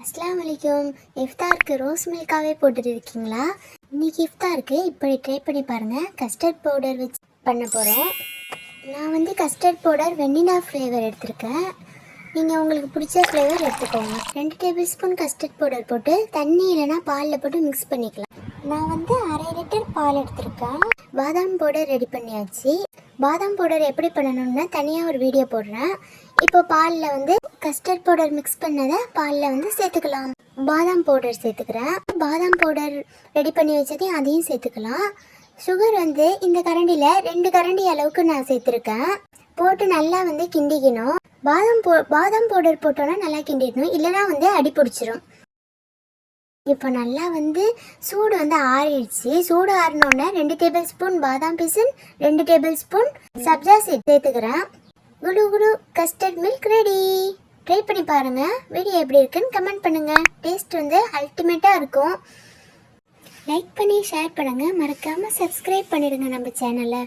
அஸ்ஸலாமு அலைக்கும். இஃப்தாருக்கு ரோஸ் மில்காவே போட்டுட்டு இருக்கீங்களா? இன்னைக்கு இஃப்தாருக்கு இப்படி ட்ரை பண்ணி பாருங்கள். கஸ்டர்ட் பவுடர் வச்சு பண்ண போகிறோம். நான் கஸ்டர்ட் பவுடர் வெண்ணிலா ஃப்ளேவர் எடுத்திருக்கேன். நீங்கள் உங்களுக்கு பிடிச்ச ஃப்ளேவர் எடுத்துக்கோங்க. 2 டேபிள் ஸ்பூன் கஸ்டர்ட் பவுடர் போட்டு தண்ணி இல்லைனா பாலில் போட்டு மிக்ஸ் பண்ணிக்கலாம். நான் 1/2 லிட்டர் பால் எடுத்திருக்கேன். பாதாம் பவுடர் ரெடி பண்ணியாச்சு. பாதாம் பவுடர் எப்படி பண்ணணும்னா தனியாக ஒரு வீடியோ போடுறேன். இப்போ பாலில் கஸ்டர்ட் பவுடர் மிக்ஸ் பண்ணதை பாலில் சேர்த்துக்கலாம். பாதாம் பவுடர் சேர்த்துக்கிறேன். பாதாம் பவுடர் ரெடி பண்ணி வச்சதையும் அதையும் சேர்த்துக்கலாம். சுகர் இந்த கரண்டியில் 2 கரண்டி அளவுக்கு நான் சேர்த்துருக்கேன். போட்டு நல்லா கிண்டிக்கணும். பாதாம் பவுடர் போட்டோன்னா நல்லா கிண்டிடணும், இல்லைனா அடி பிடிச்சிரும். இப்போ நல்லா சூடு ஆறிடுச்சு. சூடு ஆறினோடனே 2 டேபிள் ஸ்பூன் பாதாம் பிசின், 2 டேபிள் ஸ்பூன் சப்ஜா சீட் சேர்த்துக்கிறேன். குடு குடு கஸ்டர்ட் மில்க் ரெடி. ட்ரை பண்ணி பாருங்கள். வீடியோ எப்படி இருக்குன்னு கமெண்ட் பண்ணுங்கள். டேஸ்ட் அல்டிமேட்டாக இருக்கும். லைக் பண்ணி ஷேர் பண்ணுங்கள். மறக்காமல் சப்ஸ்கிரைப் பண்ணிடுங்க நம்ம சேனலை.